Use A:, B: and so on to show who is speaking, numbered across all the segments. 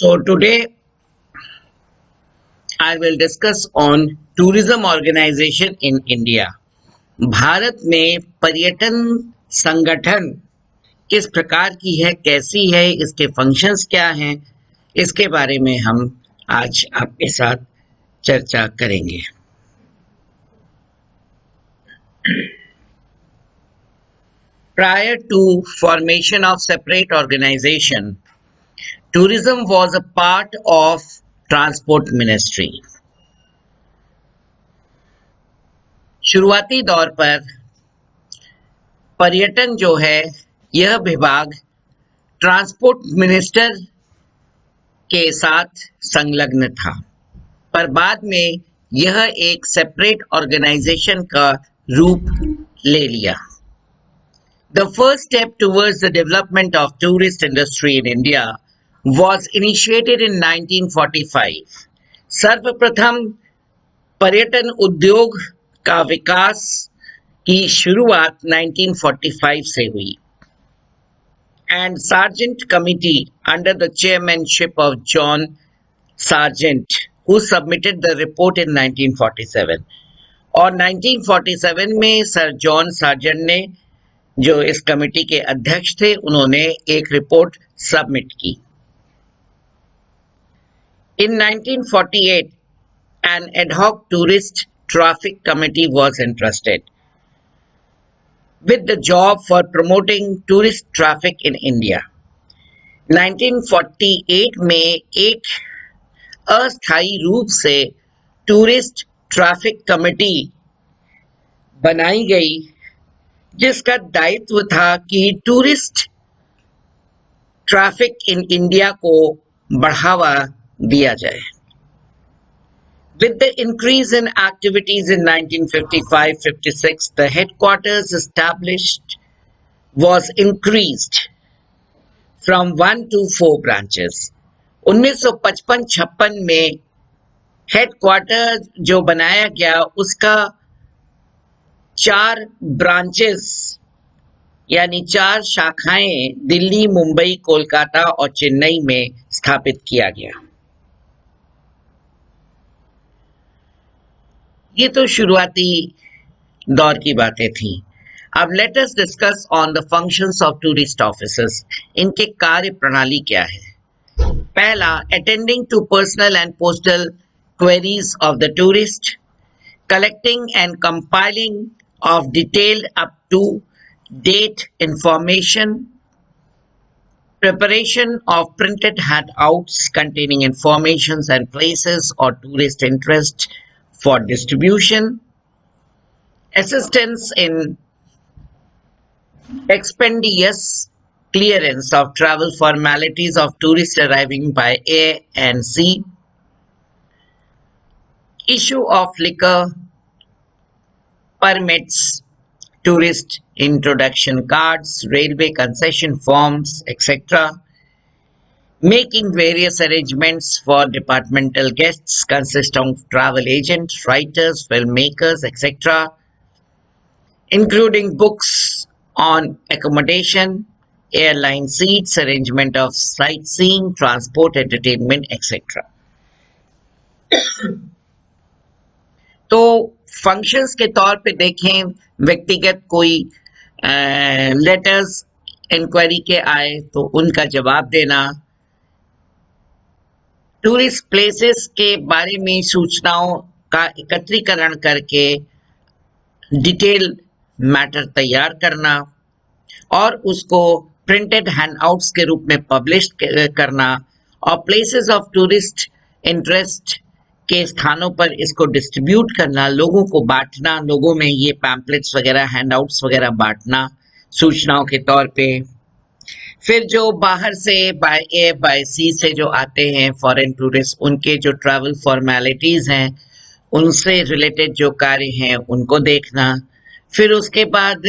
A: So today I will discuss on tourism organization in India. Bharat में पर्यटन संगठन किस प्रकार की है, कैसी है, इसके फंक्शंस क्या हैं, इसके बारे में हम आज आपके साथ चर्चा करेंगे. Prior to formation of separate organization, tourism was a part of transport ministry. शुरुआती दौर पर पर्यटन जो है यह विभाग ट्रांसपोर्ट मिनिस्टर के साथ संलग्न था, पर बाद में यह एक सेपरेट ऑर्गेनाइजेशन का रूप ले लिया. The first step towards the development of tourist industry in India was initiated in 1945. सर्वप्रथम पर्यटन उद्योग का विकास की शुरुआत 1945 से हुई. And Sargent Committee under the chairmanship of John Sargent, who submitted the report in 1947. और 1947 में सर जॉन सार्जेंट ने, जो इस कमेटी के अध्यक्ष थे, उन्होंने एक रिपोर्ट सबमिट की. In 1948, an ad hoc tourist traffic committee was entrusted with the job for promoting tourist traffic in India. 1948 में एक अस्थायी रूप से टूरिस्ट ट्रैफिक कमेटी बनाई गई, जिसका दायित्व था कि टूरिस्ट ट्रैफिक इन इंडिया को बढ़ावा दिया जाए. With the increase in activities in 1955-56, the headquarters established was increased from 1 to 4 branches. 1955-56 में हेडक्वार्टर जो बनाया गया उसका 4 ब्रांचेस यानी 4 शाखाएं दिल्ली, मुंबई, कोलकाता और चेन्नई में स्थापित किया गया. ये तो शुरुआती दौर की बातें थी. अब let us discuss on the functions of tourist officers. इनके कार्य प्रणाली क्या है? पहला, attending to personal and postal queries of the tourist, collecting and compiling of detailed up to date information, preparation of printed handouts containing informations and places or tourist interest for distribution, assistance in expeditious clearance of travel formalities of tourists arriving by air and sea, issue of liquor permits, tourist introduction cards, railway concession forms, etc. Making various arrangements for departmental guests consisting of travel agents, writers, filmmakers, etc. Including books on accommodation, airline seats, arrangement of sightseeing, transport, entertainment, etc. तो functions के तौर पे देखें, व्यक्तिगत कोई letters inquiry के आए तो उनका जवाब देना, टूरिस्ट प्लेसेस के बारे में सूचनाओं का एकत्रीकरण करके डिटेल मैटर तैयार करना और उसको प्रिंटेड हैंडआउट्स के रूप में पब्लिश करना और प्लेसेस ऑफ टूरिस्ट इंटरेस्ट के स्थानों पर इसको डिस्ट्रीब्यूट करना, लोगों को बांटना, लोगों में ये पैम्पलेट्स वगैरह, हैंडआउट्स वगैरह बांटना सूचनाओं के तौर पे. फिर जो बाहर से बाय एयर बाय सी से जो आते हैं फॉरेन टूरिस्ट, उनके जो ट्रैवल फॉर्मेलिटीज हैं, उनसे रिलेटेड जो कार्य हैं उनको देखना. फिर उसके बाद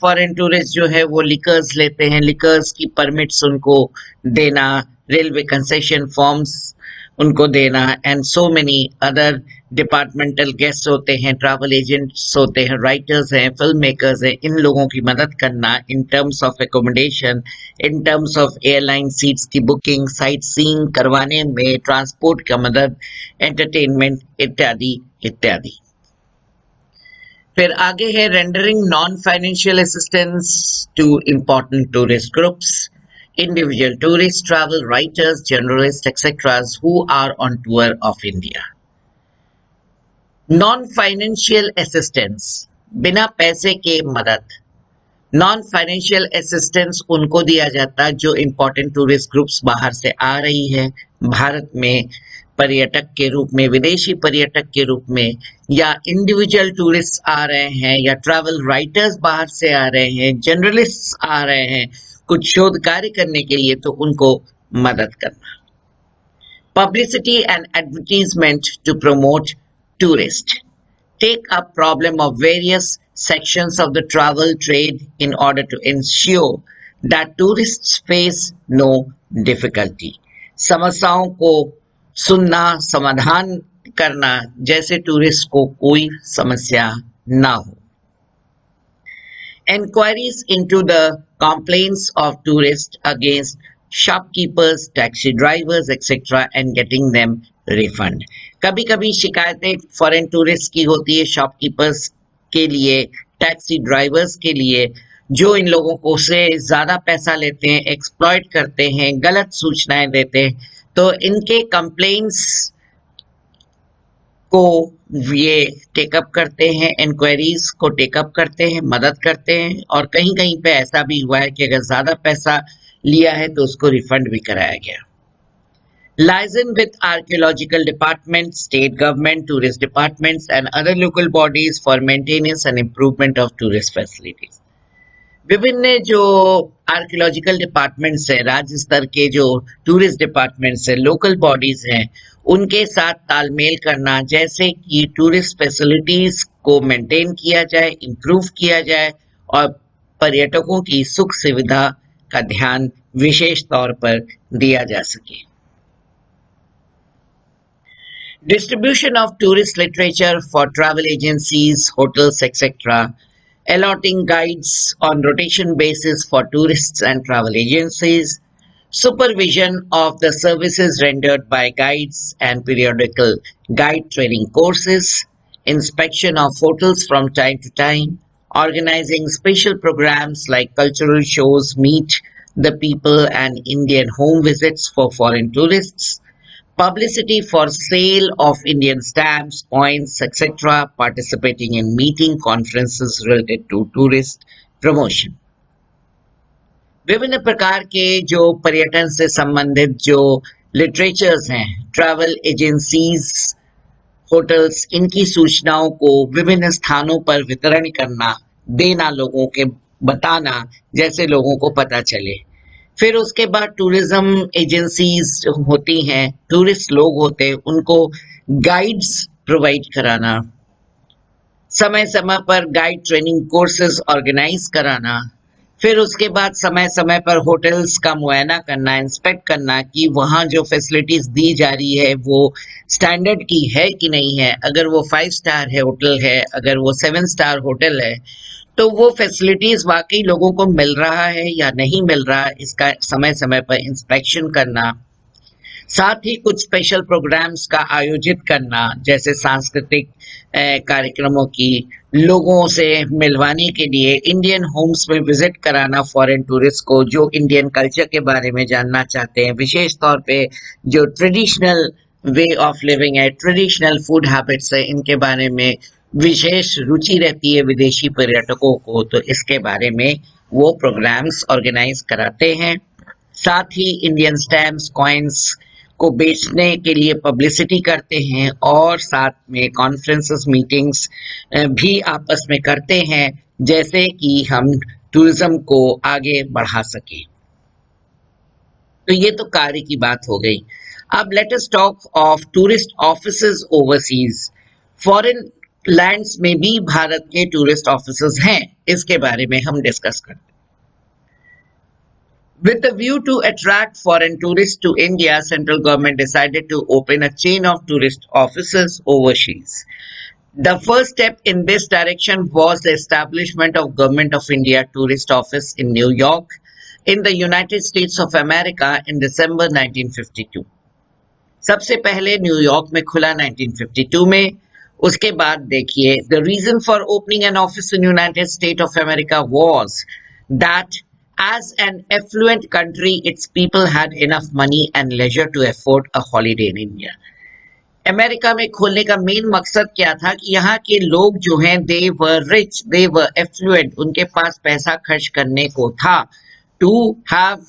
A: फॉरेन टूरिस्ट जो है वो लिकर्स लेते हैं, लिकर्स की परमिट्स उनको देना, रेलवे कंसेशन फॉर्म्स उनको देना, and so many other departmental guest होते हैं, ट्रैवल एजेंट्स होते हैं, राइटर्स हैं, फिल्म मेकर्स हैं, इन लोगों की मदद करना in terms of accommodation, in terms of airline seats की बुकिंग, साइट सीइंग करवाने में, ट्रांसपोर्ट का मदद, एंटरटेनमेंट इत्यादि इत्यादि। फिर आगे है rendering non financial assistance to important tourist groups, individual tourists, travel writers, journalists, etc. who are on tour of India. Non-financial assistance, बिना पैसे के मदद। नॉन फाइनेंशियल असिस्टेंस उनको दिया जाता है जो इम्पोर्टेंट टूरिस्ट ग्रुप्स बाहर से आ रही है भारत में पर्यटक के रूप में, विदेशी पर्यटक के रूप में, या इंडिविजुअल टूरिस्ट आ रहे हैं, या ट्रैवल राइटर्स बाहर से आ रहे हैं, जर्नलिस्ट आ रहे हैं कुछ शोध कार्य करने के लिए, तो उनको मदद करना। Publicity and advertisement to promote tourist, take up problem of various sections of the travel trade in order to ensure that tourists face no difficulty. समस्याओं को सुनना, समाधान करना, जैसे टूरिस्ट को कोई समस्या ना हो। Enquiries into the complaints of tourists against shopkeepers, taxi drivers, etc. and getting them refund. कभी कभी शिकायतें फॉरेन टूरिस्ट की होती है शॉपकीपर्स के लिए, टैक्सी ड्राइवर्स के लिए, जो इन लोगों को से ज्यादा पैसा लेते हैं, एक्सप्लॉइट करते हैं, गलत सूचनाएं देते हैं, तो इनके कंप्लेंट्स को ये टेकअप करते हैं, इंक्वायरीज को टेकअप करते हैं, मदद करते हैं, और कहीं कहीं पे ऐसा भी हुआ है कि अगर ज्यादा पैसा लिया है तो उसको रिफंड भी कराया गया। Liaison with archaeological departments, state government, tourist departments and other local bodies for maintenance and improvement of tourist facilities. विभिन्न जो आर्कियोलॉजिकल डिपार्टमेंट्स हैं, राज्य स्तर के जो टूरिस्ट डिपार्टमेंट्स हैं, लोकल बॉडीज हैं, उनके साथ तालमेल करना, जैसे कि टूरिस्ट फैसिलिटीज को मेंटेन किया जाए, इम्प्रूव किया जाए और पर्यटकों की सुख सुविधा का ध्यान विशेष तौर पर दिया जा सके। Distribution of tourist literature for travel agencies, hotels, etc. Allotting guides on rotation basis for tourists and travel agencies. Supervision of the services rendered by guides and periodical guide training courses. Inspection of hotels from time to time. Organizing special programs like cultural shows, meet the people and Indian home visits for foreign tourists. Publicity for sale of Indian stamps, coins, etc. Participating in meeting conferences related to tourist promotion. विभिन्न प्रकार के जो पर्यटन से संबंधित जो literatures हैं, travel agencies, hotels, इनकी सूचनाओं को विभिन्न स्थानों पर वितरण करना, देना, लोगों के बताना, जैसे लोगों को पता चले। फिर उसके बाद टूरिज्म एजेंसीज होती हैं, टूरिस्ट लोग होते हैं, उनको गाइड्स प्रोवाइड कराना, समय समय पर गाइड ट्रेनिंग कोर्सेज ऑर्गेनाइज कराना। फिर उसके बाद समय समय पर होटल्स का मुआयना करना, इंस्पेक्ट करना कि वहाँ जो फैसिलिटीज दी जा रही है वो स्टैंडर्ड की है कि नहीं है। अगर वो 5 स्टार है होटल है, अगर वो 7 स्टार होटल है, तो वो फैसिलिटीज वाकई लोगों को मिल रहा है या नहीं मिल रहा है, इसका समय समय पर इंस्पेक्शन करना। साथ ही कुछ स्पेशल प्रोग्राम्स का आयोजित करना, जैसे सांस्कृतिक कार्यक्रमों की लोगों से मिलवाने के लिए, इंडियन होम्स में विजिट कराना फॉरेन टूरिस्ट को जो इंडियन कल्चर के बारे में जानना चाहते हैं, विशेष तौर पे जो ट्रेडिशनल वे ऑफ लिविंग है, ट्रेडिशनल फूड हैबिट्स है, इनके बारे में विशेष रुचि रहती है विदेशी पर्यटकों को, तो इसके बारे में वो प्रोग्राम्स ऑर्गेनाइज कराते हैं। साथ ही इंडियन स्टैम्प्स, कॉइन्स को बेचने के लिए पब्लिसिटी करते हैं, और साथ में कॉन्फ्रेंसेस, मीटिंग्स भी आपस में करते हैं, जैसे कि हम टूरिज्म को आगे बढ़ा सकें। तो ये तो कार्य की बात हो गई। अब let us talk of tourist offices overseas. Foreign lands में भी भारत के टूरिस्ट ऑफिसेज हैं, इसके बारे में हम डिस्कस करते हैं। With a view to attract foreign tourists to India, central government decided to open a chain of tourist offices overseas. The first step in this direction was the establishment of Government of India Tourist Office in New York, in the United States of America in December 1952. सबसे पहले New York में खुला 1952 में. उसके बाद देखिए, the reason for opening an office in United States of America was that as an affluent country, its people had enough money and leisure to afford a holiday in India. America में खोलने का main मकसद क्या था कि यहाँ के लोग जो हैं दे were rich, they were effluent, उनके पास पैसा खर्च करने को था to have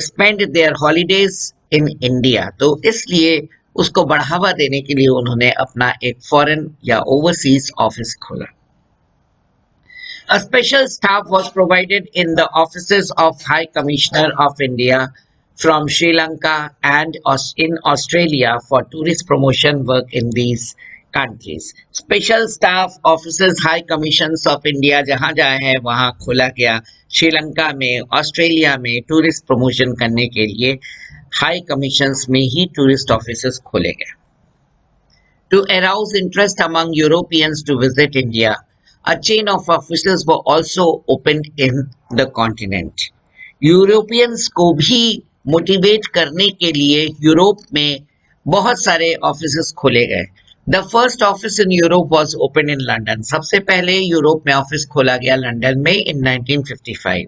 A: spend their holidays in India. तो इसलिए उसको बढ़ावा देने के लिए उन्होंने अपना एक फॉरेन या ओवरसीज ऑफिस खोला. A special staff was provided in the offices of High Commissioner of India from Sri Lanka and in Australia for tourist promotion work in these countries. Special staff offices High Commissions of India जहाँ जहाँ है वहाँ खोला गया. श्रीलंका में, Australia में tourist promotion करने के लिए हाई कमीशंस में ही टूरिस्ट ऑफिसेस खोले गए. To arouse interest among Europeans to visit India, a chain of offices were also opened in the continent. Europeans को भी मोटिवेट करने के लिए यूरोप में बहुत सारे ऑफिसेस खोले गए. The first office in Europe was open in London. सबसे पहले यूरोप में ऑफिस खोला गया लंदन में इन 1955.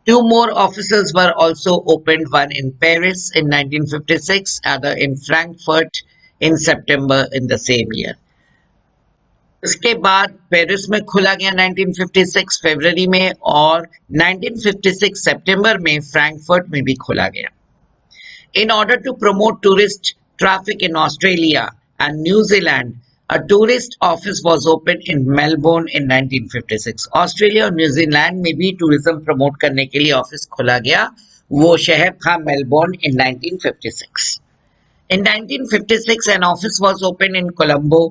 A: Two more offices were also opened, one in Paris in 1956, other in Frankfurt in September in the same year. उसके बाद Paris में खुला गया 1956 फरवरी में और 1956 सितंबर में फ्रैंकफर्ट में भी खोला गया. In order to promote tourist traffic in Australia and New Zealand, a tourist office was opened in Melbourne in 1956. Australia और न्यूजीलैंड में भी टूरिज्म प्रमोट करने के लिए ऑफिस खोला गया. वो शहर था Melbourne in 1956. In 1956, an office was opened in Colombo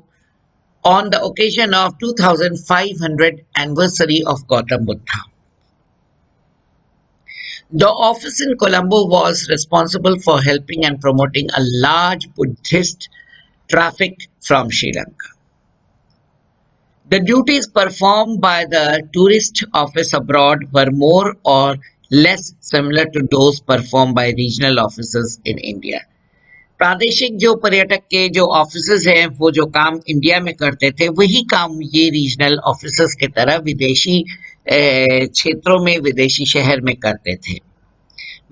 A: on the occasion of 2500th anniversary of Gautam Buddha. The office in Colombo was responsible for helping and promoting a large Buddhist traffic from Sri Lanka. The duties performed by the tourist office abroad were more or less similar to those performed by regional offices in India. प्रादेशिक जो पर्यटक के जो offices हैं वो जो काम India में करते थे वही काम ये रीजनल ऑफिसेस की तरह विदेशी क्षेत्रों में, विदेशी शहर में करते थे.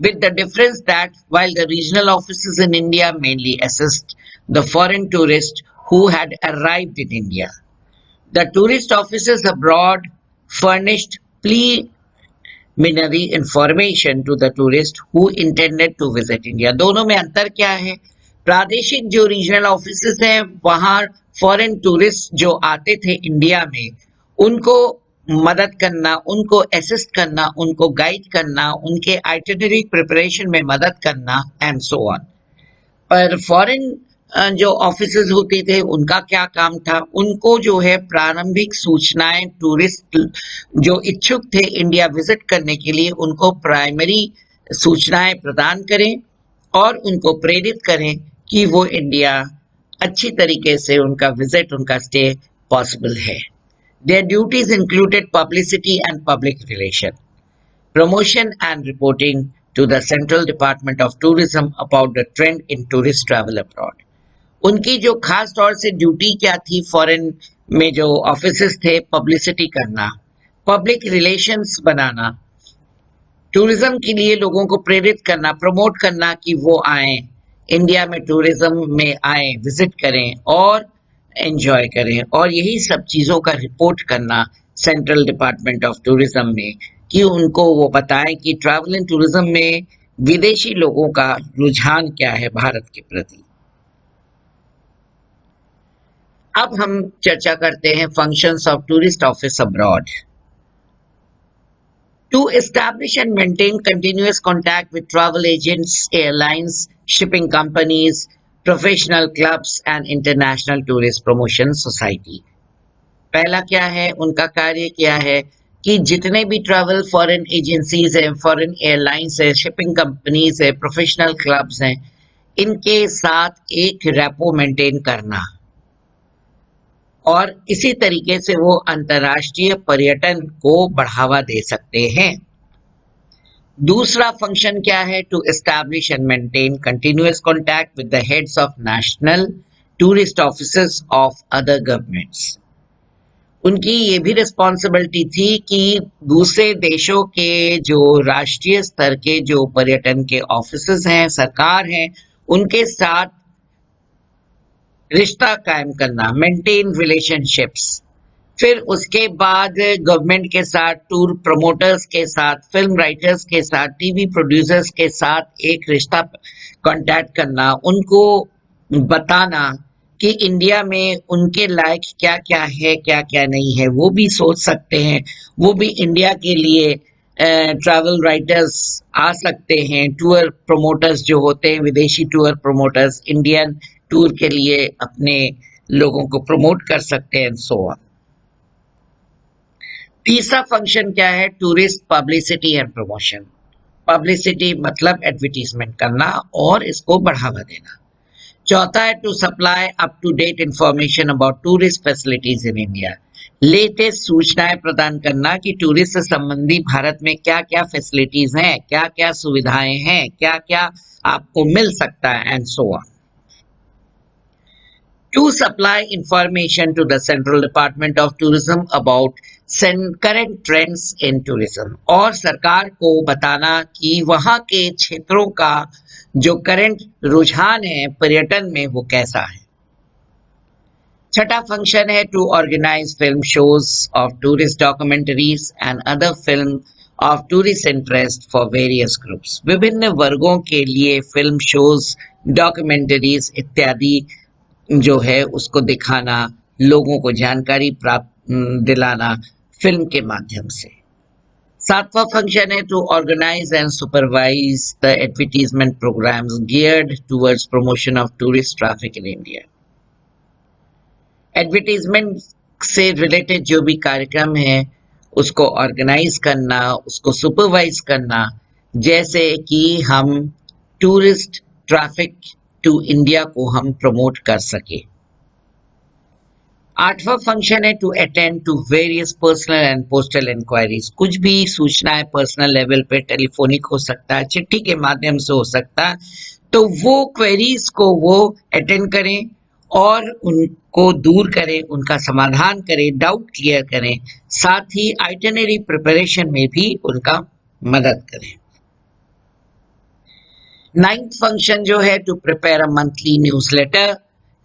A: With the difference that while the regional offices in India mainly assist the foreign tourists who had arrived in India, the tourist offices abroad furnished preliminary information to the tourists who intended to visit India. दोनों में अंतर क्या है? प्रादेशिक जो regional offices हैं वहाँ foreign tourist जो आते थे इंडिया में उनको मदद करना, उनको असिस्ट करना, उनको गाइड करना, उनके आइटिनरी प्रिपरेशन में मदद करना एंड सो ऑन. पर फॉरेन जो ऑफिसेस होते थे उनका क्या काम था? उनको जो है प्रारंभिक सूचनाएं टूरिस्ट जो इच्छुक थे इंडिया विजिट करने के लिए उनको प्राइमरी सूचनाएं प्रदान करें और उनको प्रेरित करें कि वो इंडिया अच्छी तरीके से उनका विजिट, उनका स्टे पॉसिबल है. Their duties included publicity and public relation, promotion and reporting to the Central Department of Tourism about the trend in tourist travel abroad. उनकी जो खास तौर से ड्यूटी क्या थी फॉरेन में जो ऑफिसेस थे? पब्लिसिटी करना, पब्लिक रिलेशंस बनाना, टूरिज्म के लिए लोगों को प्रेरित करना, प्रमोट करना कि वो आए इंडिया में, टूरिज्म में आए, विजिट करें और एंजॉय करें. और यही सब चीज़ों का रिपोर्ट करना सेंट्रल डिपार्टमेंट ऑफ टूरिज्म में कि उनको वो बताएं कि ट्रैवल एंड टूरिज्म में विदेशी लोगों का रुझान क्या है भारत के प्रति. अब हम चर्चा करते हैं functions of tourist office abroad. To establish and maintain continuous contact with travel agents, airlines, shipping companies, professional clubs and international tourist promotion society. पहला क्या है? उनका कार्य क्या है कि जितने भी ट्रैवल फॉरेन एजेंसीज हैं, फॉरेन एयरलाइंस है, शिपिंग कंपनीज है, प्रोफेशनल क्लब्स हैं, इनके साथ एक रेपो मेंटेन करना और इसी तरीके से वो अंतर्राष्ट्रीय पर्यटन को बढ़ावा दे सकते हैं। दूसरा फंक्शन क्या है? To establish and maintain continuous contact with the heads of national tourist officers of other governments. उनकी ये भी रिस्पॉन्सिबिलिटी थी कि दूसरे देशों के जो राष्ट्रीय स्तर के जो पर्यटन के ऑफिसर्स हैं, सरकार हैं, उनके साथ रिश्ता कायम करना, मेंटेन रिलेशनशिप्स। फिर उसके बाद गवर्नमेंट के साथ, टूर प्रमोटर्स के साथ, फिल्म राइटर्स के साथ, टीवी प्रोड्यूसर्स के साथ एक रिश्ता कांटेक्ट करना, उनको बताना कि इंडिया में उनके लायक क्या क्या है, क्या क्या नहीं है, वो भी सोच सकते हैं। वो भी इंडिया के लिए ट्रैवल राइटर्स आ सकते हैं, टूर प्रमोटर्स जो होते हैं, विदेशी टूर प्रमोटर्स इंडियन टूर के लिए अपने लोगों को प्रमोट कर सकते हैं, सो ऑन। तीसरा फंक्शन क्या है? Tourist publicity and promotion. Publicity मतलब एडवर्टीजमेंट करना और इसको बढ़ावा देना। चौथा है to supply up to date information about tourist facilities in India. Latest सूचनाएं प्रदान करना कि टूरिस्ट से संबंधी भारत में क्या क्या फैसिलिटीज हैं, क्या क्या सुविधाएं हैं, क्या क्या आपको मिल सकता है, and so on. To supply information to the Central Department of Tourism about current trends in tourism, और सरकार को बताना कि वहाँ के क्षेत्रों का जो करंट रुझान है पर्यटन में वो कैसा है। छठा फंक्शन है to organise film shows of tourist documentaries and other film of tourist interest for various groups. विभिन्न वर्गों के लिए फिल्म शोज, डॉक्यूमेंटरीज इत्यादि जो है उसको दिखाना, लोगों को जानकारी प्राप्त दिलाना फिल्म के माध्यम से। सातवां फंक्शन है to organise and supervise the advertisement programmes geared towards promotion of tourist traffic in India. Advertisement से रिलेटेड जो भी कार्यक्रम है उसको ऑर्गेनाइज करना, उसको सुपरवाइज करना, जैसे कि हम टूरिस्ट ट्रैफिक टू इंडिया को हम प्रमोट कर सके। आठवां फंक्शन है to attend to various personal and postal enquiries. कुछ भी सूचनाएं पर्सनल लेवल पे टेलीफोनिक हो सकता है, चिट्ठी के माध्यम से हो सकता है, तो वो क्वेरीज को वो अटेंड करें और उनको दूर करें, उनका समाधान करें, डाउट क्लियर करें, साथ ही आइटिनरी प्रिपरेशन में भी उनका मदद करें। नाइन्थ फंक्शन जो है to prepare a monthly newsletter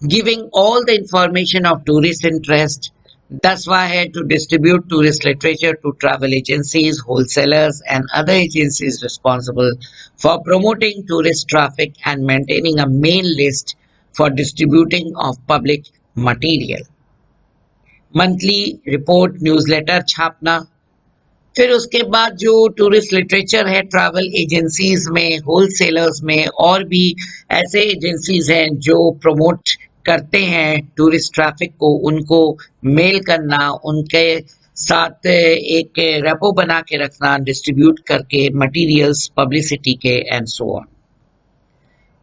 A: giving all the information of tourist interest. 10वां है to distribute tourist literature to travel agencies, wholesalers and other agencies responsible for promoting tourist traffic and maintaining a mail list for distributing of public material. Monthly report newsletter छापना। फिर उसके बाद जो tourist literature है travel agencies में, wholesalers में और भी ऐसे एजेंसीज हैं जो प्रमोट करते हैं टूरिस्ट ट्रैफिक को, उनको मेल करना, उनके साथ एक रेपो बना के रखना, डिस्ट्रीब्यूट करके मटेरियल्स पब्लिसिटी के, and so on.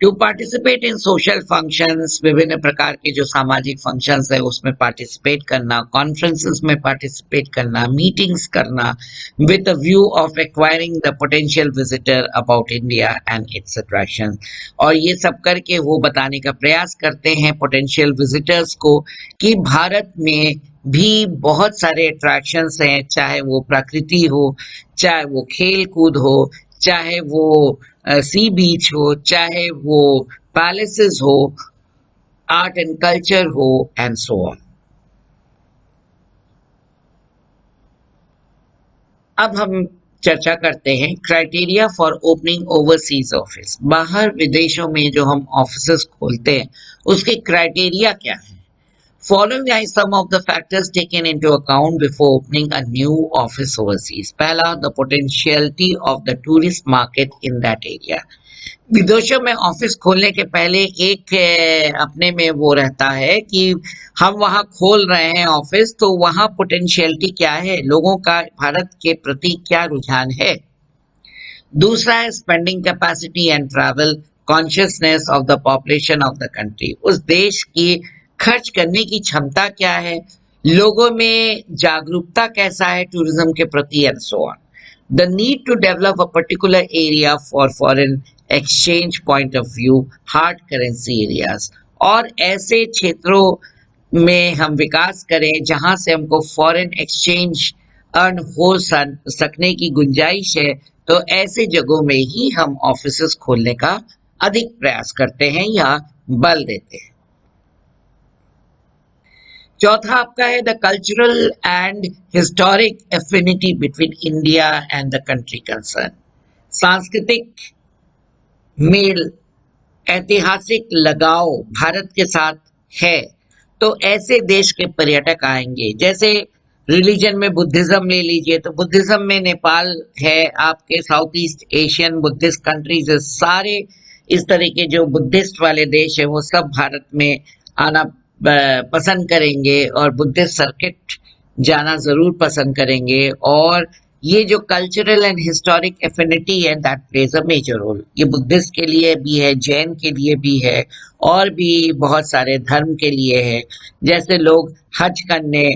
A: To participate in social functions, विभिन्न प्रकार के जो सामाजिक फंक्शंस है उसमें पार्टिसिपेट करना, कॉन्फ्रेंसेस में पार्टिसिपेट करना, मीटिंग्स करना with a view of acquiring the potential visitor about India and it's attraction. और ये सब करके वो बताने का प्रयास करते हैं पोटेंशियल विजिटर्स को कि भारत में भी बहुत सारे अट्रैक्शंस हैं, चाहे वो प्रकृति हो, चाहे वो खेल कूद हो, चाहे वो सी बीच हो, चाहे वो पैलेसेस हो, आर्ट एंड कल्चर हो, एंड सो ऑन। अब हम चर्चा करते हैं criteria for opening overseas office. बाहर विदेशों में जो हम ऑफिसेस खोलते हैं उसके क्राइटेरिया क्या है? Following are some of the factors taken into account before opening a new office overseas. पहला, the potentiality of the tourist market in that area. विदेशों में ऑफिस खोलने के पहले एक अपने में वो रहता है कि हम वहाँ खोल रहे हैं ऑफिस, तो वहाँ पोटेंशियलिटी क्या है, लोगों का भारत के प्रति क्या रुझान है। दूसरा है spending capacity and travel consciousness of the population of the country. उस देश की खर्च करने की क्षमता क्या है, लोगों में जागरूकता कैसा है टूरिज्म के प्रति and so on. The need to develop a particular area for foreign exchange point of view, hard currency areas, और ऐसे क्षेत्रों में हम विकास करें जहां से हमको फॉरेन एक्सचेंज अर्न हो सकने की गुंजाइश है, तो ऐसे जगहों में ही हम ऑफिसेस खोलने का अधिक प्रयास करते हैं या बल देते हैं। चौथा आपका है the cultural and historic affinity between India and the country concern. सांस्कृतिक मेल, ऐतिहासिक लगाव भारत के साथ है, तो ऐसे देश के पर्यटक आएंगे। जैसे रिलीजन में बुद्धिज्म ले लीजिए, तो बुद्धिज्म में नेपाल है, आपके south east Asian Buddhist countries, सारे इस तरह के जो बुद्धिस्ट वाले देश है वो सब भारत में आना पसंद करेंगे और बुद्धिस्ट सर्किट जाना जरूर पसंद करेंगे। और ये जो कल्चरल एंड हिस्टोरिक एफिनिटी है that plays a major role. ये बुद्धिस्ट के लिए भी है, जैन के लिए भी है, और भी बहुत सारे धर्म के लिए है। जैसे लोग हज करने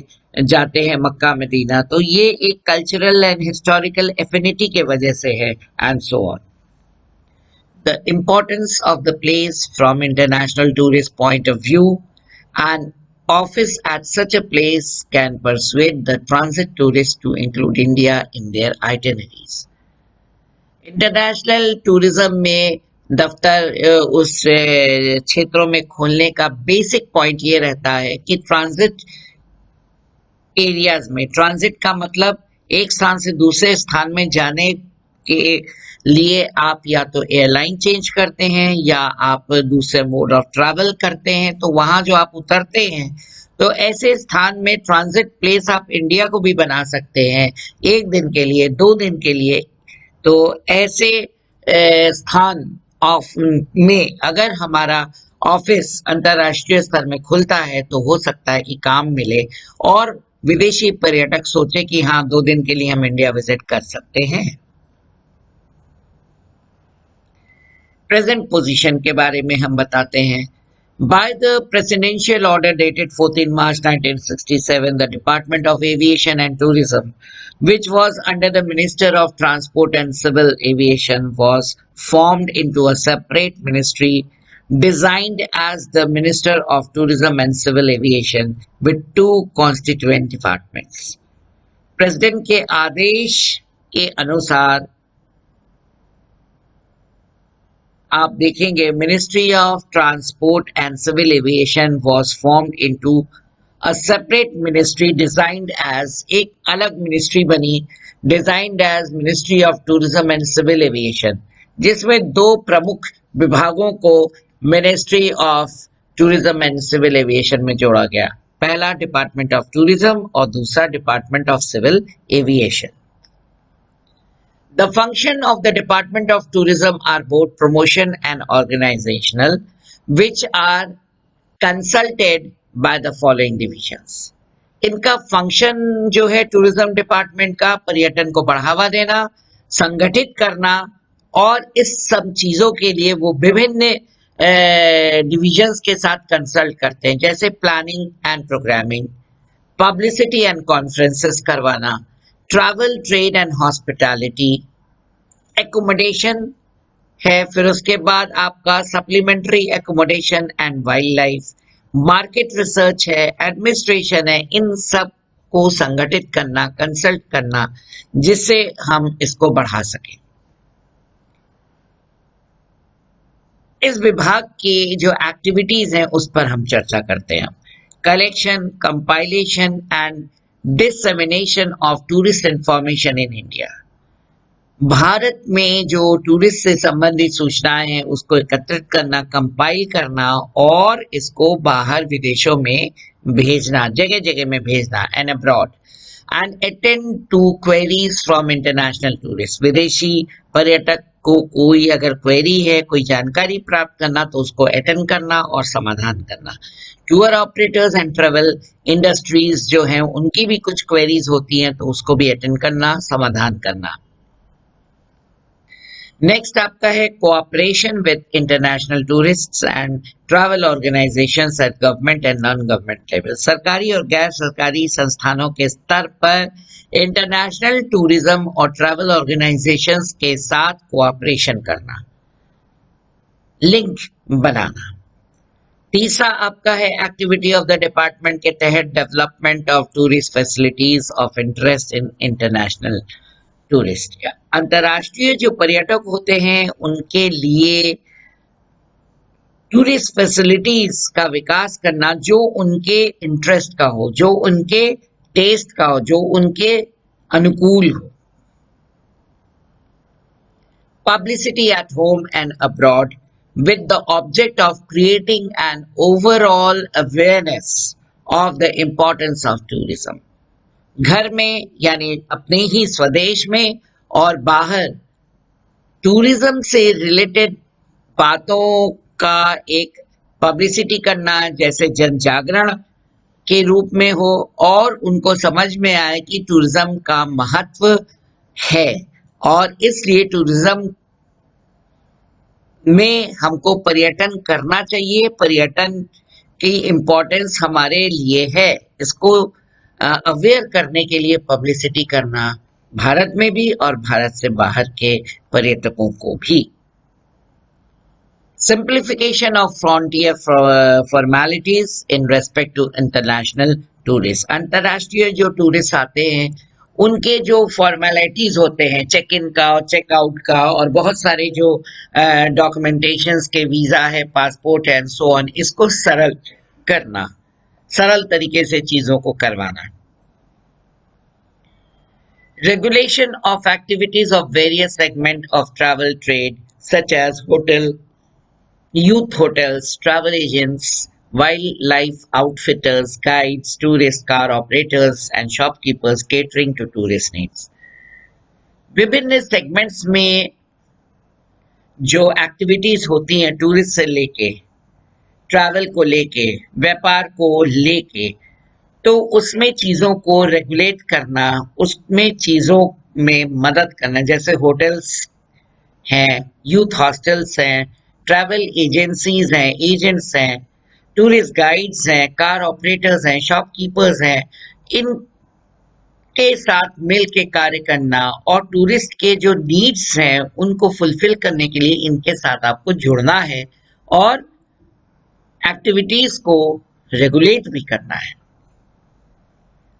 A: जाते हैं मक्का मदीना, तो ये एक कल्चरल एंड हिस्टोरिकल एफिनिटी के वजह से है and so on. The importance of the place from international tourist point of view, an office at such a place can persuade the transit tourists to include India in their itineraries. International tourism में दफ्तर उस क्षेत्रों में खोलने का basic point ये रहता है कि ट्रांजिट एरियाज में, ट्रांजिट का मतलब एक स्थान से दूसरे स्थान में जाने के लिए आप या तो एयरलाइन चेंज करते हैं या आप दूसरे मोड ऑफ ट्रैवल करते हैं, तो वहां जो आप उतरते हैं, तो ऐसे स्थान में ट्रांजिट प्लेस आप इंडिया को भी बना सकते हैं, 1 दिन के लिए, 2 दिन के लिए। तो ऐसे स्थान में अगर हमारा ऑफिस अंतरराष्ट्रीय स्तर में खुलता है तो हो सकता है कि काम मिले और विदेशी पर्यटक सोचे कि हाँ 2 दिन के लिए हम इंडिया विजिट कर सकते हैं। प्रेजेंट पोजीशन के बारे में हम बताते हैं। By the presidential order dated 14 March 1967, the Department of Aviation and Tourism, which was under the Minister of Transport and Civil Aviation, was formed into a separate ministry designed as the Minister of Tourism and Civil Aviation with 2 constituent departments. President के आदेश के अनुसार आप देखेंगे Ministry of Transport and Civil Aviation was formed into a separate ministry designed as, एक अलग मिनिस्ट्री बनी designed as Ministry of Tourism and Civil Aviation, जिसमें 2 प्रमुख विभागों को Ministry of Tourism and Civil Aviation में जोड़ा गया। पहला डिपार्टमेंट ऑफ टूरिज्म और दूसरा Department of Civil Aviation. The function of the Department of Tourism are both promotion and organizational, which are consulted by the following divisions. इनका function जो है tourism department का, पर्यटन को बढ़ावा देना, संगठित करना, और इस सब चीजों के लिए वो विभिन्न डिविजन्स के साथ कंसल्ट करते हैं, जैसे planning and programming, publicity and conferences करवाना, travel trade and hospitality, accommodation है, फिर उसके बाद आपका supplementary accommodation and wildlife, market research है, एडमिनिस्ट्रेशन है, इन सब को संगठित करना, कंसल्ट करना, जिससे हम इसको बढ़ा सकें। इस विभाग की जो एक्टिविटीज हैं उस पर हम चर्चा करते हैं। Collection, compilation and dissemination of tourist information in India. Bharat में जो टूरिस्ट से संबंधित सूचनाएं हैं उसको एकत्रित करना, कंपाइल करना और इसको बाहर विदेशों में भेजना, जगह जगह में भेजना, and abroad, and attend to queries from international tourist. विदेशी पर्यटक को कोई अगर क्वेरी है, कोई जानकारी प्राप्त करना, तो उसको अटेंड करना और समाधान करना। Tour operators and travel industries जो हैं उनकी भी कुछ क्वेरीज होती हैं, तो उसको भी अटेंड करना, समाधान करना। नेक्स्ट आपका है cooperation with international tourists and travel organisations eight government and non government level. सरकारी और गैर सरकारी संस्थानों के स्तर पर इंटरनेशनल टूरिज्म और ट्रैवल ऑर्गेनाइजेशंस के साथ कोऑपरेशन करना, लिंक बनाना। तीसरा आपका है एक्टिविटी ऑफ द डिपार्टमेंट के तहत development of tourist facilities of interest in international tourist. अंतर्राष्ट्रीय जो पर्यटक होते हैं उनके लिए टूरिस्ट फैसिलिटीज का विकास करना जो उनके इंटरेस्ट का हो, जो उनके टेस्ट का हो, जो उनके अनुकूल हो। Publicity at home and abroad with the object of creating an overall awareness of the importance of tourism। घर में यानी अपने ही स्वदेश में और बाहर टूरिज्म से रिलेटेड बातों का एक पब्लिसिटी करना, जैसे जन जागरण के रूप में हो, और उनको समझ में आए कि टूरिज्म का महत्व है और इसलिए टूरिज्म में हमको पर्यटन करना चाहिए, पर्यटन की इम्पोर्टेंस हमारे लिए है, इसको अवेयर करने के लिए पब्लिसिटी करना, भारत में भी और भारत से बाहर के पर्यटकों को भी। Simplification of frontier formalities in respect to international tourist. अंतर्राष्ट्रीय जो टूरिस्ट आते हैं उनके जो फॉर्मेलिटीज होते हैं, चेक इन का और चेक आउट का, और बहुत सारे जो डॉक्यूमेंटेशंस के वीजा है, पासपोर्ट एंड सो ऑन, इसको सरल करना, सरल तरीके से चीजों को करवाना। Regulation of activities of various segment of travel trade such as hotel, youth hotels, travel agents, wildlife outfitters, guides, tourist car operators and shopkeepers catering to tourist needs। विभिन्न सेगमेंट्स में जो एक्टिविटीज होती हैं टूरिस्ट से लेके, travel को लेके, व्यापार को लेके, तो उसमें चीजों को रेगुलेट करना, उसमें चीजों में मदद करना, जैसे होटल्स हैं, यूथ हॉस्टल्स हैं, ट्रैवल एजेंसीज हैं, एजेंट्स हैं, टूरिस्ट गाइड्स हैं, कार ऑपरेटर्स हैं, शॉपकीपर्स हैं, इनके साथ मिल के कार्य करना और टूरिस्ट के जो नीड्स हैं उनको फुलफिल करने के लिए इनके साथ आपको जुड़ना है और एक्टिविटीज को रेगुलेट भी करना है।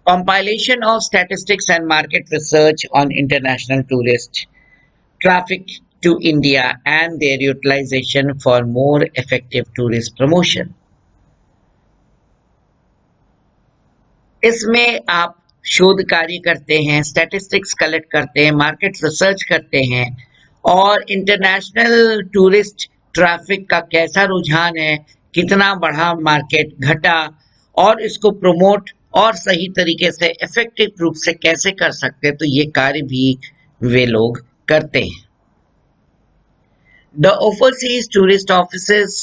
A: Compilation of statistics and market research on international tourist traffic to India and their utilization for more effective tourist promotion। इसमें आप शोध कार्य करते हैं, स्टैटिस्टिक्स कलेक्ट करते हैं, मार्केट रिसर्च करते हैं और इंटरनेशनल टूरिस्ट ट्रैफिक का कैसा रुझान है, कितना बढ़ा, मार्केट घटा, और इसको प्रमोट और सही तरीके से इफेक्टिव रूप से कैसे कर सकते हैं, तो ये कार्य भी वे लोग करते हैं। The overseas tourist offices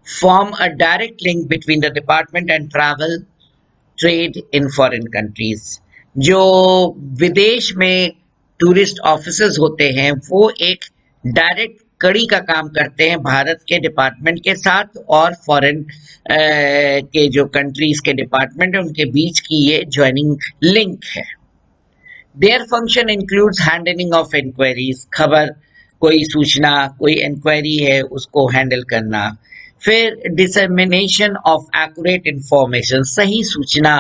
A: form a direct link between the department and travel trade in foreign countries। जो विदेश में टूरिस्ट ऑफिसेस होते हैं वो एक डायरेक्ट कड़ी का काम करते हैं भारत के डिपार्टमेंट के साथ और फॉरेन के जो कंट्रीज के डिपार्टमेंट है उनके बीच की ये ज्वाइनिंग लिंक है। Their function includes handling of inquiries, खबर, कोई सूचना, कोई इंक्वायरी है उसको हैंडल करना, फिर डिसमिनेशन ऑफ एक्यूरेट इंफॉर्मेशन, सही सूचना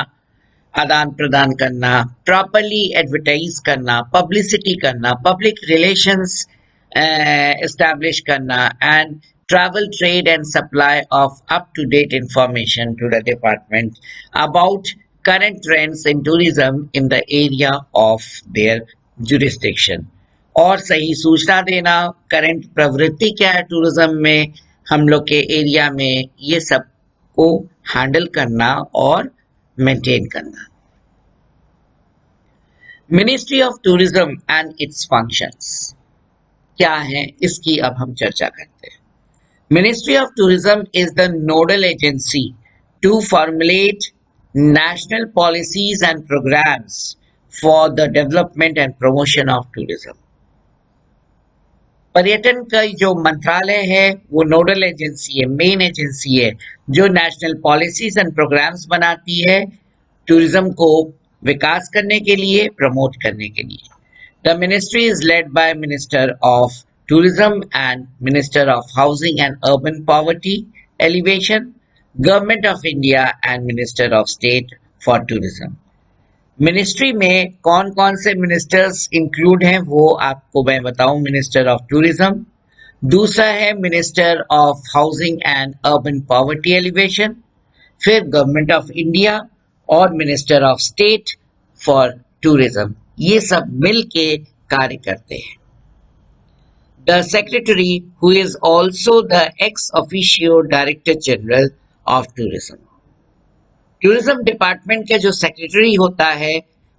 A: आदान प्रदान करना, प्रॉपरली एडवर्टाइज करना, पब्लिसिटी करना, पब्लिक रिलेशंस एस्टैब्लिश करना, and travel trade and supply of up-to-date information to the department about current trends in tourism in the area of their jurisdiction। और सही सूचना देना, करंट प्रवृत्ति क्या है टूरिज्म में हम लोग के एरिया में, ये सब को हैंडल करना और मेंटेन करना। Ministry of Tourism and its functions क्या है, इसकी अब हम चर्चा करते हैं। Ministry of Tourism is the nodal agency to formulate national policies and programs for the development and promotion of tourism. पर्यटन का जो मंत्रालय है वो नोडल एजेंसी है, मेन एजेंसी है जो नेशनल पॉलिसीज एंड प्रोग्राम्स बनाती है टूरिज्म को विकास करने के लिए, प्रमोट करने के लिए। The ministry is led by minister of Tourism and minister of housing and urban poverty alleviation, government of India and minister of state for tourism. Ministry में कौन कौन से मिनिस्टर्स इंक्लूड हैं वो आपको मैं बताऊं। मिनिस्टर ऑफ टूरिज्म, दूसरा है minister of housing and urban poverty alleviation, फिर गवर्नमेंट ऑफ इंडिया और minister of state for tourism. ये सब मिल के कार्य करते हैं। The secretary who is also the ex officio director general of tourism. Tourism department का जो सेक्रेटरी होता है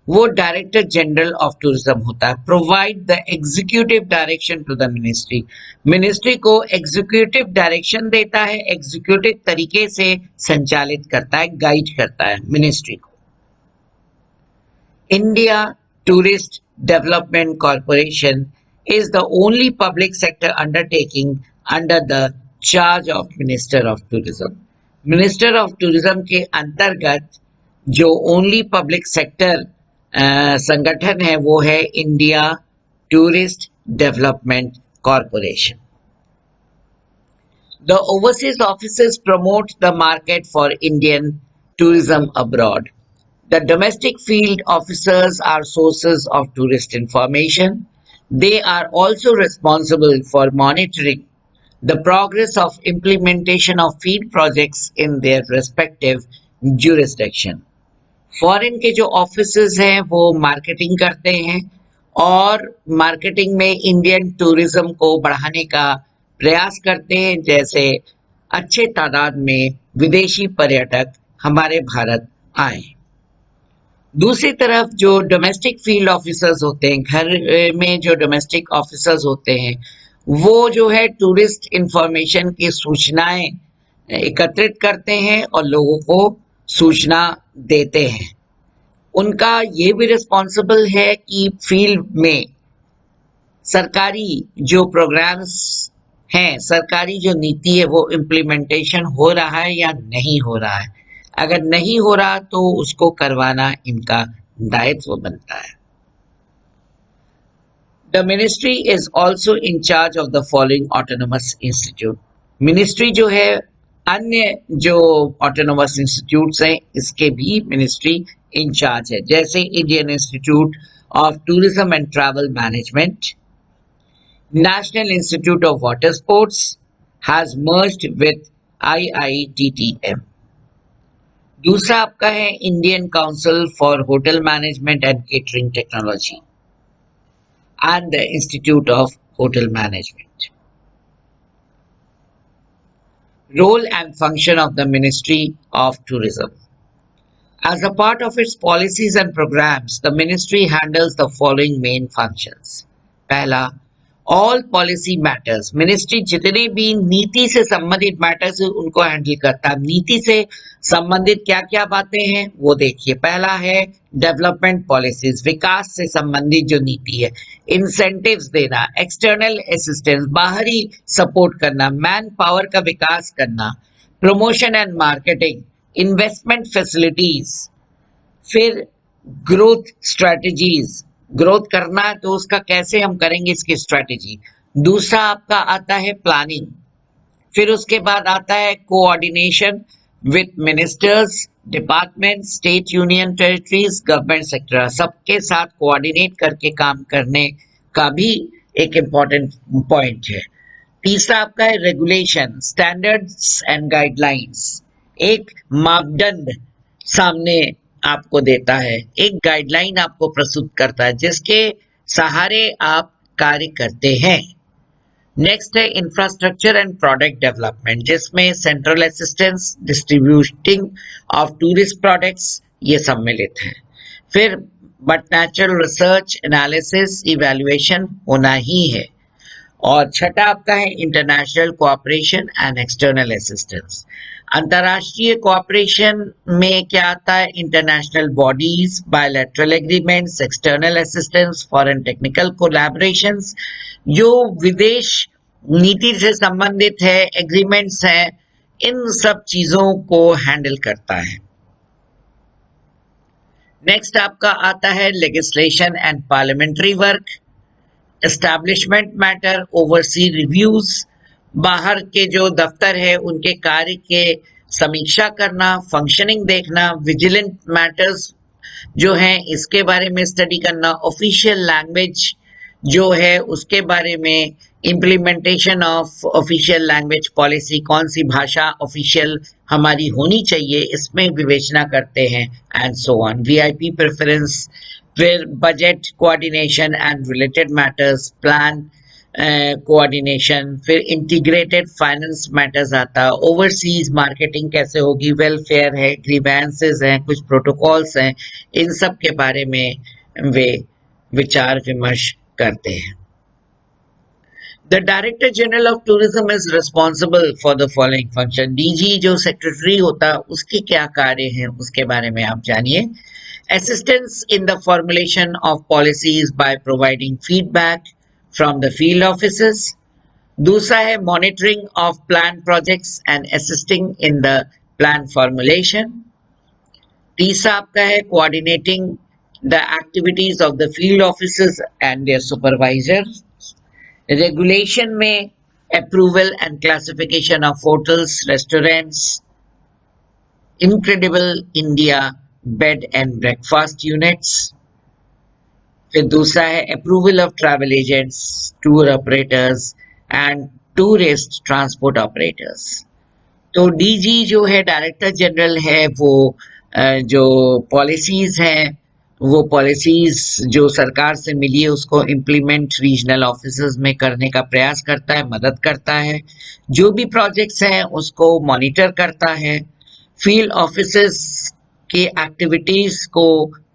A: वो डायरेक्टर जनरल ऑफ टूरिज्म होता है। Provide the executive direction to the ministry. Ministry को एग्जीक्यूटिव डायरेक्शन देता है, एग्जीक्यूटिव तरीके से संचालित करता है, गाइड करता है मिनिस्ट्री को। India tourist development corporation is the only public sector undertaking under the charge of Minister of Tourism. Minister of Tourism के अंतर्गत जो ओनली पब्लिक सेक्टर संगठन है वो है India tourist development corporation. The overseas offices promote the market for Indian tourism abroad. The domestic field officers are sources of tourist information. They are also responsible for monitoring the progress of implementation of field projects in their respective jurisdiction. Foreign के जो offices हैं वो marketing करते हैं और marketing में Indian tourism को बढ़ाने का प्रयास करते हैं, जैसे अच्छे तादाद में विदेशी पर्यटक हमारे भारत आए। दूसरी तरफ जो डोमेस्टिक फील्ड ऑफिसर्स होते हैं, घर में जो डोमेस्टिक ऑफिसर्स होते हैं वो जो है टूरिस्ट इंफॉर्मेशन की सूचनाएं एकत्रित करते हैं और लोगों को सूचना देते हैं। उनका ये भी रिस्पॉन्सिबल है कि फील्ड में सरकारी जो प्रोग्राम्स हैं, सरकारी जो नीति है वो इम्प्लीमेंटेशन हो रहा है या नहीं हो रहा है। अगर नहीं हो रहा तो उसको करवाना इनका दायित्व बनता है। The ministry is also in charge of the following autonomous institute. Ministry जो है अन्य जो ऑटोनोमस इंस्टीट्यूट्स हैं इसके भी मिनिस्ट्री इन चार्ज है, जैसे Indian Institute of Tourism and Travel Management, National Institute of Water Sports has merged with IITTM। दूसरा आपका है Indian Council for Hotel Management and Catering Technology and the Institute of Hotel Management. Role and function of the Ministry of Tourism. As a part of its policies and programs, the ministry handles the following main functions. पहला, all policy matters. Ministry जितने भी नीति से संबंधित matters उनको handle करता है। नीति से संबंधित क्या क्या बातें हैं वो देखिए। पहला है डेवलपमेंट पॉलिसीज, विकास से संबंधित जो नीति है, इंसेंटिव्स देना, एक्सटर्नल असिस्टेंस, बाहरी सपोर्ट करना, मैन पावर का विकास करना, promotion and marketing, investment facilities, फिर ग्रोथ स्ट्रेटजीज, ग्रोथ करना है तो उसका कैसे हम करेंगे इसकी स्ट्रेटेजी। दूसरा आपका आता है प्लानिंग, फिर उसके बाद आता है coordination with ministers, department, state, union territories, government sector, सबके साथ कोऑर्डिनेट करके काम करने का भी एक इम्पॉर्टेंट पॉइंट है। तीसरा आपका है रेगुलेशन, स्टैंडर्ड्स एंड गाइडलाइंस। एक मापदंड सामने आपको देता है, एक गाइडलाइन आपको प्रस्तुत करता है जिसके सहारे आप कार्य करते हैं। नेक्स्ट है इंफ्रास्ट्रक्चर एंड प्रोडक्ट डेवलपमेंट, जिसमें central assistance, distributing of tourist products, ये सम्मिलित हैं। फिर but natural research, analysis, evaluation होना ही है। और छठा आपका है international cooperation and external assistance. अंतर्राष्ट्रीय कोऑपरेशन में क्या आता है? International bodies, bilateral agreements, external assistance, foreign technical collaborations, जो विदेश नीति से संबंधित है, एग्रीमेंट्स हैं, इन सब चीजों को हैंडल करता है। नेक्स्ट आपका आता है legislation and parliamentary work, establishment matter, oversee reviews, बाहर के जो दफ्तर है उनके कार्य के समीक्षा करना, फंक्शनिंग देखना, विजिलेंट मैटर्स जो हैं इसके बारे में स्टडी करना, ऑफिशियल लैंग्वेज जो है उसके बारे में, implementation of official language policy, कौन सी भाषा ऑफिशियल हमारी होनी चाहिए, इसमें विवेचना करते हैं, and so on. VIP preference, फिर budget coordination and related matters, plan coordination, फिर इंटीग्रेटेड फाइनेंस मैटर्स आता है, ओवरसीज मार्केटिंग कैसे होगी, वेलफेयर है, ग्रीवेंसेस हैं, कुछ प्रोटोकॉल्स हैं, इन सब के बारे में वे विचार विमर्श करते हैं। The Director General of Tourism is responsible for the following function. DG जो सेक्रेटरी होता है उसके क्या कार्य हैं उसके बारे में आप जानिए। Assistance in the formulation of policies by providing feedback from the field offices. दूसरा है monitoring of planned projects and assisting in the plan formulation. तीसरा आपका है coordinating the activities of the field offices and their supervisors. Regulation में approval and classification of hotels, restaurants, Incredible India bed and breakfast units. फिर दूसरा है approval of travel agents, tour operators and tourist transport operators. तो DG जो है director general है, वो जो पॉलिसीज हैं वो पॉलिसीज जो सरकार से मिली है उसको इम्प्लीमेंट रीजनल ऑफिसर्स में करने का प्रयास करता है, मदद करता है, जो भी प्रोजेक्ट्स हैं उसको मॉनिटर करता है, फील्ड ऑफिसर्स के एक्टिविटीज को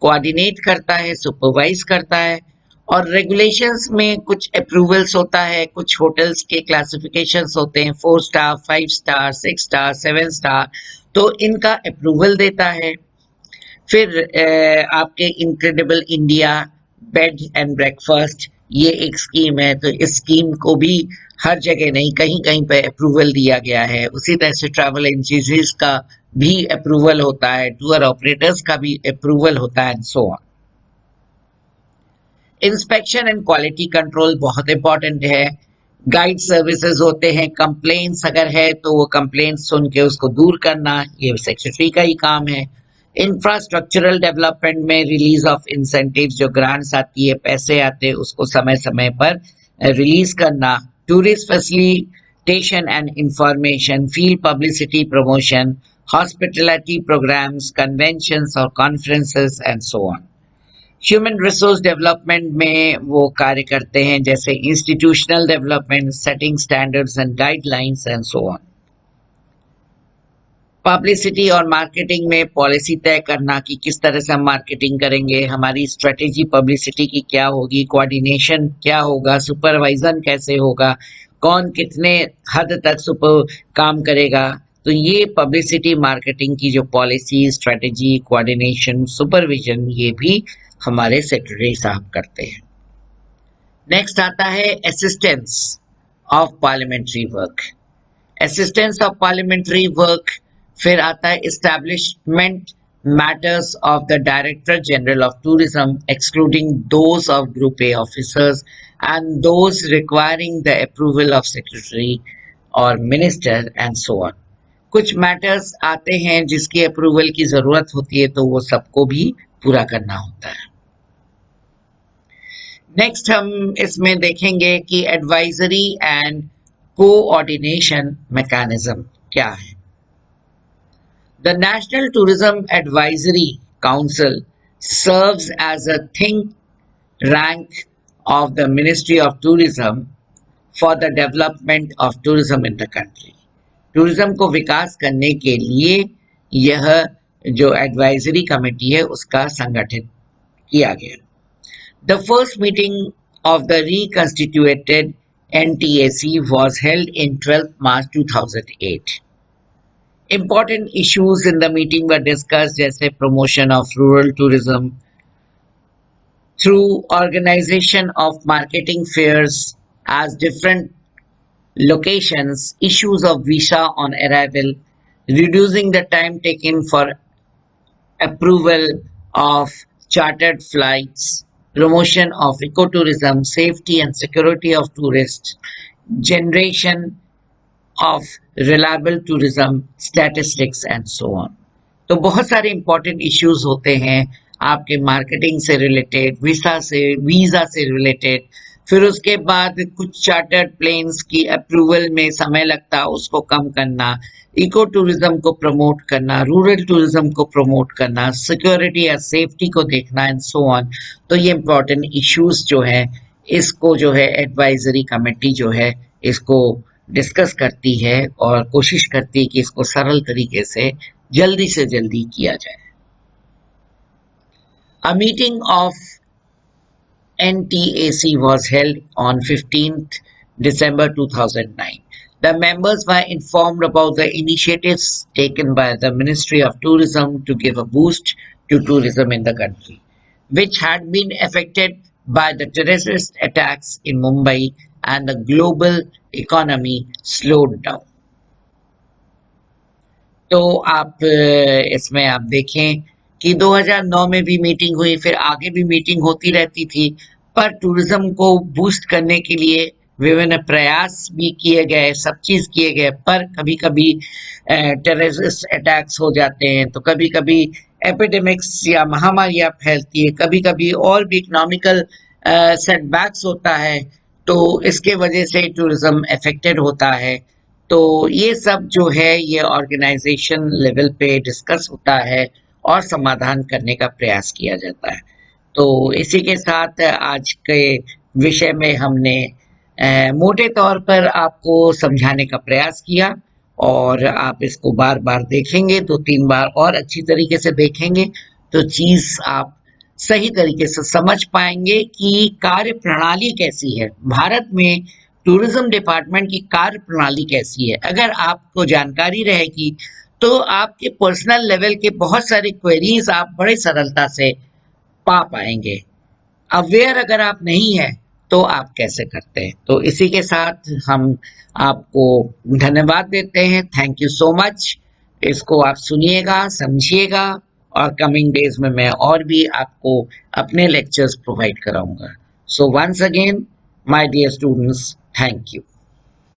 A: कोऑर्डिनेट करता है, सुपरवाइज करता है, और रेगुलेशंस में कुछ अप्रूवल्स होता है, कुछ होटल्स के क्लासिफिकेशंस होते हैं, 4 स्टार, 5 स्टार, 6 स्टार, 7 स्टार, तो इनका अप्रूवल देता है। फिर आपके incredible India bed and breakfast ये एक स्कीम है, तो इस स्कीम को भी हर जगह नहीं, कहीं कहीं पे अप्रूवल दिया गया है। उसी तरह से ट्रैवल एजेंसीज का भी अप्रूवल होता है, टूर ऑपरेटर्स का भी अप्रूवल होता है, and so on. Inspection and quality control बहुत इंपॉर्टेंट है। गाइड सर्विसेज होते हैं, कंप्लेंट्स अगर है तो वो कंप्लेंट्स सुन के उसको दूर करना, ये सेक्रेटरी का ही काम है। इंफ्रास्ट्रक्चरल डेवलपमेंट में रिलीज ऑफ इंसेंटिव्स, जो ग्रांट्स आती है, पैसे आते हैं, उसको समय समय पर रिलीज करना। Tourist facilitation and information, field publicity promotion, hospitality programmes, conventions और conferences and so on. Human resource development में वो कार्य करते हैं, जैसे institutional development, setting standards and guidelines and so on. Publicity और मार्केटिंग में पॉलिसी तय करना कि किस तरह से हम मार्केटिंग करेंगे, हमारी स्ट्रेटेजी पब्लिसिटी की क्या होगी, कोऑर्डिनेशन क्या होगा, सुपरवाइजन कैसे होगा, कौन कितने हद तक सुपर काम करेगा, तो ये पब्लिसिटी मार्केटिंग की जो पॉलिसी, स्ट्रेटेजी, कोऑर्डिनेशन, सुपरविजन, ये भी हमारे सेक्रेटरी साहब करते हैं। नेक्स्ट आता है assistance of parliamentary work. Assistance of parliamentary work फिर आता है establishment matters of the director general of tourism excluding those of group A officers and those requiring the approval of secretary और minister and so on. कुछ matters आते हैं जिसकी approval की जरूरत होती है, तो वो सबको भी पूरा करना होता है। नेक्स्ट हम इसमें देखेंगे कि एडवाइजरी एंड कोऑर्डिनेशन मैकेनिज्म क्या है। The National Tourism Advisory Council serves as a think rank of the Ministry of Tourism for the development of tourism in the country. Tourism को विकास करने के लिए यह जो एडवाइजरी कमेटी है उसका संगठन किया गया। The first meeting of the reconstituted NTAC was held in 12th March 2008. Important issues in the meeting were discussed जैसे promotion of rural tourism through organization of marketing fairs as different locations, issues of visa on arrival, reducing the time taken for approval of chartered flights, promotion of ecotourism, safety and security of tourists, generation of reliable tourism statistics and so on. तो बहुत सारे important issues होते हैं आपके marketing से related, visa से related, फिर उसके बाद कुछ चार्टर्ड प्लेन्स की अप्रूवल में समय लगता है उसको कम करना, इको टूरिज्म को प्रमोट करना, रूरल टूरिज्म को प्रमोट करना, सिक्योरिटी या सेफ्टी को देखना एंड सो ऑन। तो ये इम्पोर्टेंट इश्यूज जो है इसको जो है एडवाइजरी कमेटी जो है इसको डिस्कस करती है और कोशिश करती है कि इसको सरल तरीके से जल्दी किया जाए। A meeting of NTAC was held on 15th December 2009. The members were informed about the initiatives taken by the Ministry of Tourism to give a boost to tourism in the country, which had been affected by the terrorist attacks in Mumbai and the global economy slowed down. तो आप इसमें आप देखें कि 2009 में भी meeting हुई, फिर आगे भी मीटिंग होती रहती थी, पर टूरिज्म को बूस्ट करने के लिए विभिन्न प्रयास भी किए गए, सब चीज किए गए, पर कभी कभी टेररिस्ट अटैक्स हो जाते हैं, तो कभी कभी एपिडेमिक्स या महामारियां फैलती है, कभी कभी और भी इकोनॉमिकल सेटबैक्स होता है, तो इसके वजह से टूरिज्म अफेक्टेड होता है। तो ये सब जो है ये ऑर्गेनाइजेशन लेवल पे डिस्कस होता है और समाधान करने का प्रयास किया जाता है। तो इसी के साथ आज के विषय में हमने मोटे तौर पर आपको समझाने का प्रयास किया और आप इसको बार बार देखेंगे, 2-3 बार और अच्छी तरीके से देखेंगे तो चीज आप सही तरीके से समझ पाएंगे कि कार्य प्रणाली कैसी है, भारत में टूरिज्म डिपार्टमेंट की कार्य प्रणाली कैसी है। अगर आपको जानकारी रहेगी तो आपके पर्सनल लेवल के बहुत सारे क्वेरीज आप बड़े सरलता से पा पाएंगे। अवेयर अगर आप नहीं है तो आप कैसे करते हैं। तो इसी के साथ हम आपको धन्यवाद देते हैं। Thank you so much. इसको आप सुनिएगा, समझिएगा और कमिंग डेज में मैं और भी आपको अपने लेक्चर्स प्रोवाइड कराऊंगा। So once again my dear students, thank you.